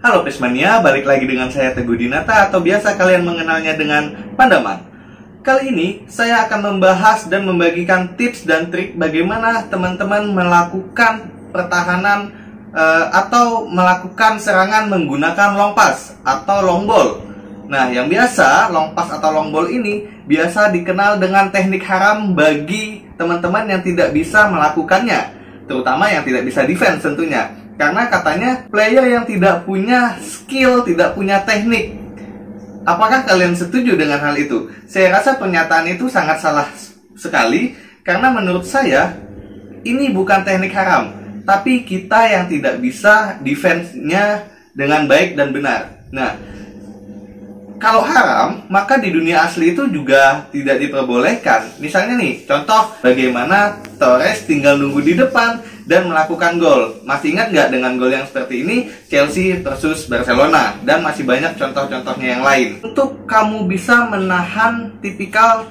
Halo Prismania, balik lagi dengan saya Teguh Dinata atau biasa kalian mengenalnya dengan Pandaman. Kali ini saya akan membahas dan membagikan tips dan trik bagaimana teman-teman melakukan pertahanan atau melakukan serangan menggunakan long pass atau long ball. Nah, yang biasa long pass atau long ball ini biasa dikenal dengan teknik haram bagi teman-teman yang tidak bisa melakukannya, terutama yang tidak bisa defense tentunya. Karena katanya player yang tidak punya skill, tidak punya teknik. Apakah kalian setuju dengan hal itu? Saya rasa pernyataan itu sangat salah sekali. Karena menurut saya ini bukan teknik haram, tapi kita yang tidak bisa defense-nya dengan baik dan benar. Nah, kalau haram, maka di dunia asli itu juga tidak diperbolehkan. Misalnya nih, contoh bagaimana Torres tinggal nunggu di depan dan melakukan gol. Masih ingat nggak dengan gol yang seperti ini? Chelsea versus Barcelona. Dan masih banyak contoh-contohnya yang lain. Untuk kamu bisa menahan tipikal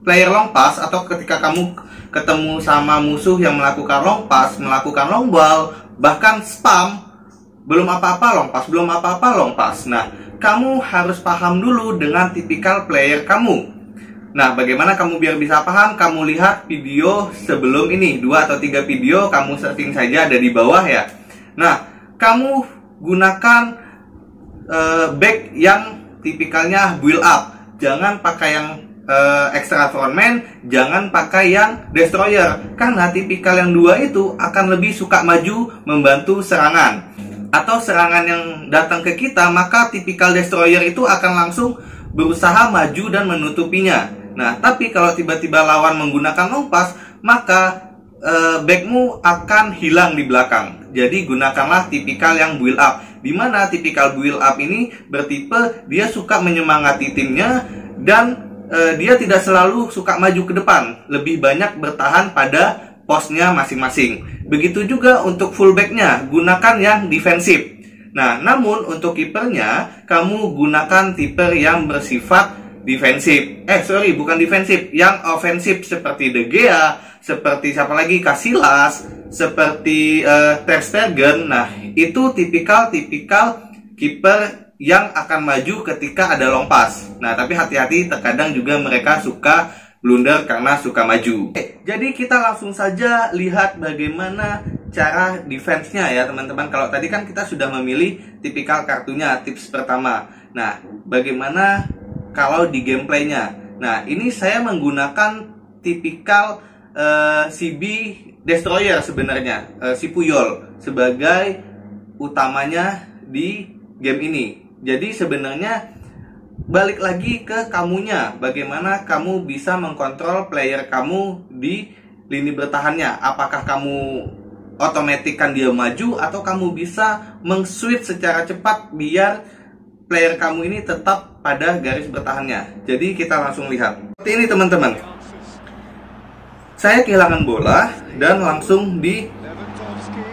player long pass, atau ketika kamu ketemu sama musuh yang melakukan long pass, melakukan long ball, bahkan spam, belum apa-apa long pass. Nah, kamu harus paham dulu dengan tipikal player kamu. Nah, bagaimana kamu biar bisa paham? Kamu lihat video sebelum ini, 2 atau 3 video, kamu searching saja, ada di bawah ya. Nah, kamu gunakan back yang tipikalnya build up. Jangan pakai yang extra frontman, jangan pakai yang destroyer. Karena tipikal yang 2 itu akan lebih suka maju membantu serangan. Atau serangan yang datang ke kita, maka tipikal destroyer itu akan langsung berusaha maju dan menutupinya. Nah, tapi kalau tiba-tiba lawan menggunakan long pass, maka backmu akan hilang di belakang. Jadi gunakanlah tipikal yang build up. Dimana tipikal build up ini bertipe dia suka menyemangati timnya dan dia tidak selalu suka maju ke depan. Lebih banyak bertahan pada posnya masing-masing. Begitu juga untuk fullbacknya, gunakan yang defensif. Nah, namun untuk kipernya, kamu gunakan tipe yang bersifat defensif. Bukan defensif, yang ofensif seperti De Gea, seperti siapa lagi, Casillas, seperti Ter Stegen. Nah, itu tipikal kiper yang akan maju ketika ada long pass. Nah, tapi hati-hati, terkadang juga mereka suka blunder karena suka maju. Jadi kita langsung saja lihat bagaimana cara defense-nya ya teman-teman. Kalau tadi kan kita sudah memilih tipikal kartunya, tips pertama. Nah, bagaimana kalau di gameplaynya? Nah, ini saya menggunakan tipikal CB Destroyer sebenarnya, si Puyol sebagai utamanya di game ini. Jadi sebenarnya balik lagi ke kamunya, bagaimana kamu bisa mengkontrol player kamu di lini bertahannya. Apakah kamu otomatiskan dia maju, atau kamu bisa meng-switch secara cepat biar player kamu ini tetap pada garis bertahannya. Jadi kita langsung lihat. Seperti ini teman-teman. Saya kehilangan bola dan langsung di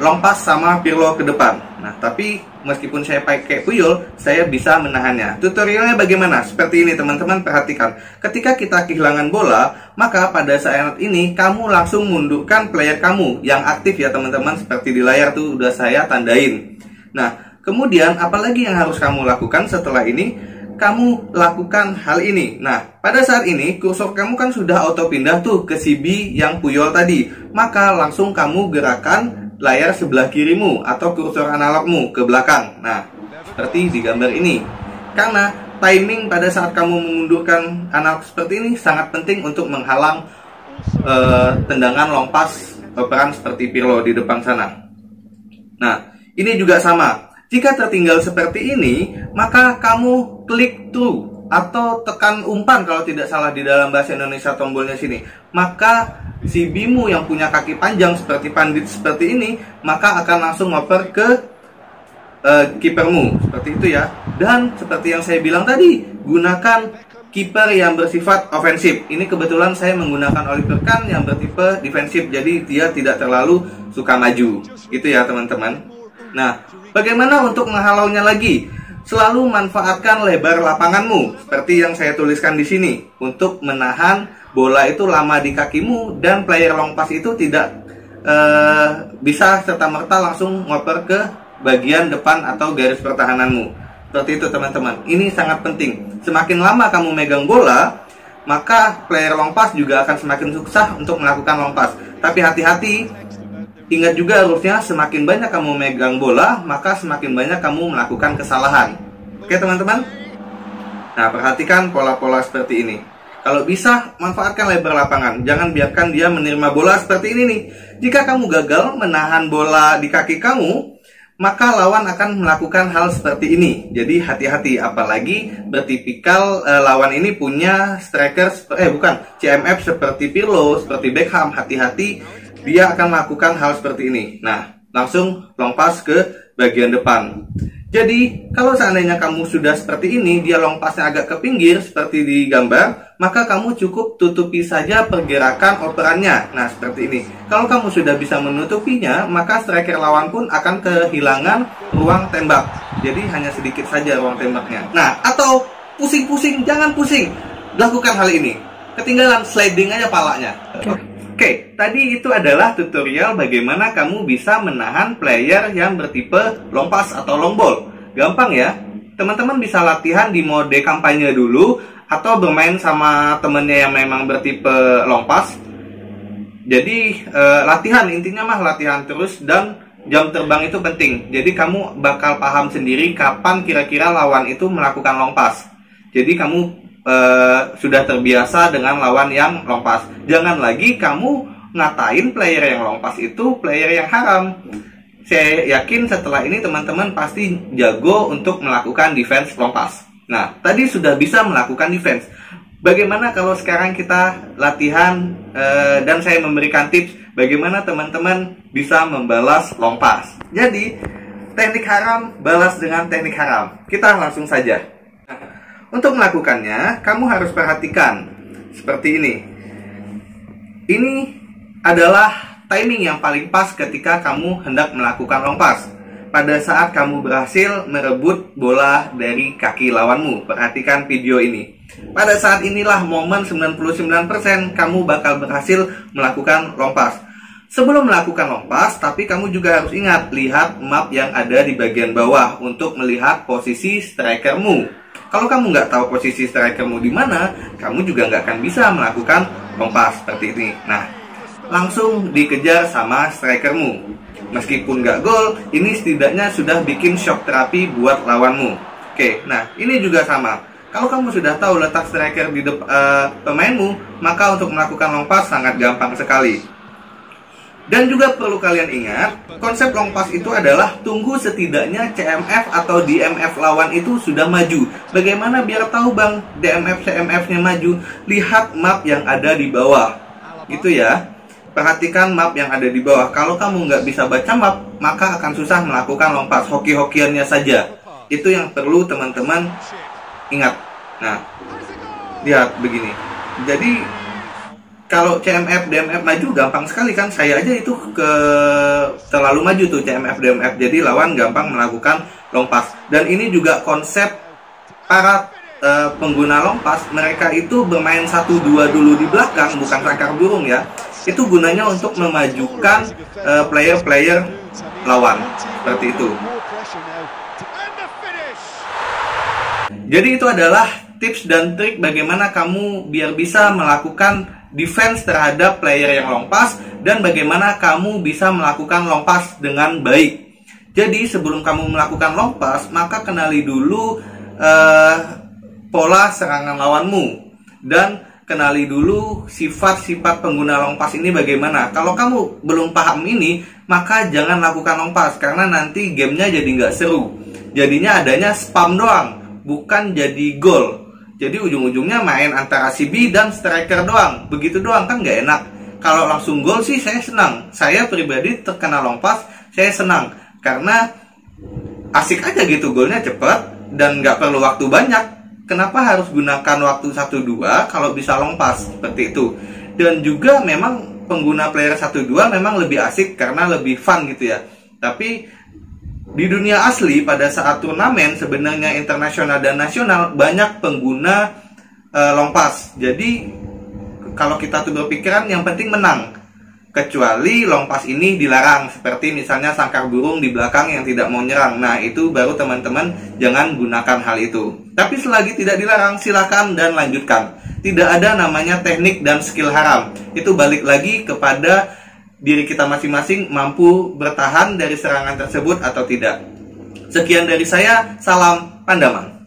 long pass sama Pirlo ke depan. Nah, tapi meskipun saya pakai Puyol, saya bisa menahannya. Tutorialnya bagaimana? Seperti ini teman-teman, perhatikan. Ketika kita kehilangan bola, maka pada saat ini kamu langsung mundurkan player kamu yang aktif ya teman-teman. Seperti di layar tuh udah saya tandain. Nah, kemudian apalagi yang harus kamu lakukan setelah ini? Kamu lakukan hal ini. Nah, pada saat ini kursor kamu kan sudah auto pindah tuh ke CB yang Puyol tadi. Maka langsung kamu gerakan layar sebelah kirimu atau kursor analogmu ke belakang. Nah, seperti di gambar ini. Karena timing pada saat kamu memundurkan analog seperti ini sangat penting untuk menghalang tendangan long pass peran seperti Pirlo di depan sana. Nah, ini juga sama. Jika tertinggal seperti ini, maka kamu klik through atau tekan umpan kalau tidak salah di dalam bahasa Indonesia tombolnya sini. Maka si Bimu yang punya kaki panjang seperti Pandit seperti ini, maka akan langsung ngoper ke kipermu seperti itu ya. Dan seperti yang saya bilang tadi, gunakan kiper yang bersifat ofensif. Ini kebetulan saya menggunakan Oliver Kahn yang bertipe defensif, jadi dia tidak terlalu suka maju. Itu ya teman-teman. Nah, bagaimana untuk menghalaunya lagi? Selalu manfaatkan lebar lapanganmu seperti yang saya tuliskan di sini untuk menahan bola itu lama di kakimu dan player long pass itu tidak bisa serta-merta langsung ngoper ke bagian depan atau garis pertahananmu. Seperti itu teman-teman. Ini sangat penting. Semakin lama kamu megang bola, maka player long pass juga akan semakin susah untuk melakukan long pass. Tapi hati-hati, ingat juga harusnya semakin banyak kamu megang bola, maka semakin banyak kamu melakukan kesalahan. Oke teman-teman? Nah, perhatikan pola-pola seperti ini. Kalau bisa, manfaatkan lebar lapangan. Jangan biarkan dia menerima bola seperti ini nih. Jika kamu gagal menahan bola di kaki kamu, maka lawan akan melakukan hal seperti ini. Jadi hati-hati, apalagi bertipikal lawan ini punya striker, CMF seperti Pirlo, seperti Beckham. Hati-hati, dia akan melakukan hal seperti ini. Nah, langsung long pass ke bagian depan. Jadi, kalau seandainya kamu sudah seperti ini, dia long passnya agak ke pinggir, seperti di gambar, maka kamu cukup tutupi saja pergerakan operannya. Nah, seperti ini. Kalau kamu sudah bisa menutupinya, maka striker lawan pun akan kehilangan ruang tembak. Jadi, hanya sedikit saja ruang tembaknya. Nah, atau pusing-pusing, jangan pusing. Lakukan hal ini. Ketinggalan, sliding aja palanya. Oke, tadi itu adalah tutorial bagaimana kamu bisa menahan player yang bertipe long pass atau long ball. Gampang ya, teman-teman bisa latihan di mode kampanye dulu, atau bermain sama temennya yang memang bertipe long pass. Jadi latihan, intinya mah latihan terus, dan jam terbang itu penting. Jadi kamu bakal paham sendiri kapan kira-kira lawan itu melakukan long pass. Jadi kamu sudah terbiasa dengan lawan yang long pass. Jangan lagi kamu ngatain player yang long pass itu player yang haram. Saya yakin setelah ini teman-teman pasti jago untuk melakukan defense long pass. Nah, tadi sudah bisa melakukan defense. Bagaimana kalau sekarang kita latihan dan saya memberikan tips bagaimana teman-teman bisa membalas long pass. Jadi, teknik haram balas dengan teknik haram. Kita langsung saja. Untuk melakukannya, kamu harus perhatikan seperti ini. Ini adalah timing yang paling pas ketika kamu hendak melakukan long pass. Pada saat kamu berhasil merebut bola dari kaki lawanmu. Perhatikan video ini. Pada saat inilah momen 99% kamu bakal berhasil melakukan long pass. Sebelum melakukan long pass, tapi kamu juga harus ingat, lihat map yang ada di bagian bawah untuk melihat posisi strikermu. Kalau kamu nggak tahu posisi strikermu di mana, kamu juga nggak akan bisa melakukan long pass seperti ini. Nah, langsung dikejar sama strikermu. Meskipun nggak gol, ini setidaknya sudah bikin shock terapi buat lawanmu. Oke, nah ini juga sama. Kalau kamu sudah tahu letak striker di pemainmu, maka untuk melakukan long pass sangat gampang sekali. Dan juga perlu kalian ingat, konsep long pass itu adalah tunggu setidaknya CMF atau DMF lawan itu sudah maju. Bagaimana biar tahu bang DMF CMF-nya maju? Lihat map yang ada di bawah. Gitu ya. Perhatikan map yang ada di bawah. Kalau kamu nggak bisa baca map, maka akan susah melakukan long pass. Hoki-hokiannya saja. Itu yang perlu teman-teman ingat. Nah, lihat begini. Jadi kalau CMF, DMF maju gampang sekali kan. Saya aja itu terlalu maju tuh CMF, DMF. Jadi lawan gampang melakukan long pass. Dan ini juga konsep para pengguna long pass. Mereka itu bermain 1-2 dulu di belakang, bukan sangkar burung ya. Itu gunanya untuk memajukan player-player lawan. Seperti itu. Jadi itu adalah tips dan trik bagaimana kamu biar bisa melakukan defense terhadap player yang long pass, dan bagaimana kamu bisa melakukan long pass dengan baik. Jadi sebelum kamu melakukan long pass, maka kenali dulu pola serangan lawanmu, dan kenali dulu sifat-sifat pengguna long pass ini bagaimana. Kalau kamu belum paham ini, maka jangan lakukan long pass, karena nanti gamenya jadi nggak seru. Jadinya adanya spam doang, bukan jadi gol. Jadi ujung-ujungnya main antara CB dan striker doang. Begitu doang kan nggak enak. Kalau langsung gol sih saya senang. Saya pribadi terkena long pass, saya senang. Karena asik aja gitu, golnya cepat dan nggak perlu waktu banyak. Kenapa harus gunakan waktu 1-2 kalau bisa long pass? Seperti itu. Dan juga memang pengguna player 1-2 memang lebih asik karena lebih fun gitu ya. Tapi di dunia asli pada saat turnamen sebenarnya internasional dan nasional banyak pengguna long pass. Jadi kalau kita tuh berpikiran yang penting menang. Kecuali long pass ini dilarang, seperti misalnya sangkar burung di belakang yang tidak mau nyerang. Nah, itu baru teman-teman jangan gunakan hal itu. Tapi selagi tidak dilarang, silakan dan lanjutkan. Tidak ada namanya teknik dan skill haram. Itu balik lagi kepada diri kita masing-masing mampu bertahan dari serangan tersebut atau tidak. Sekian dari saya, salam Pandaman.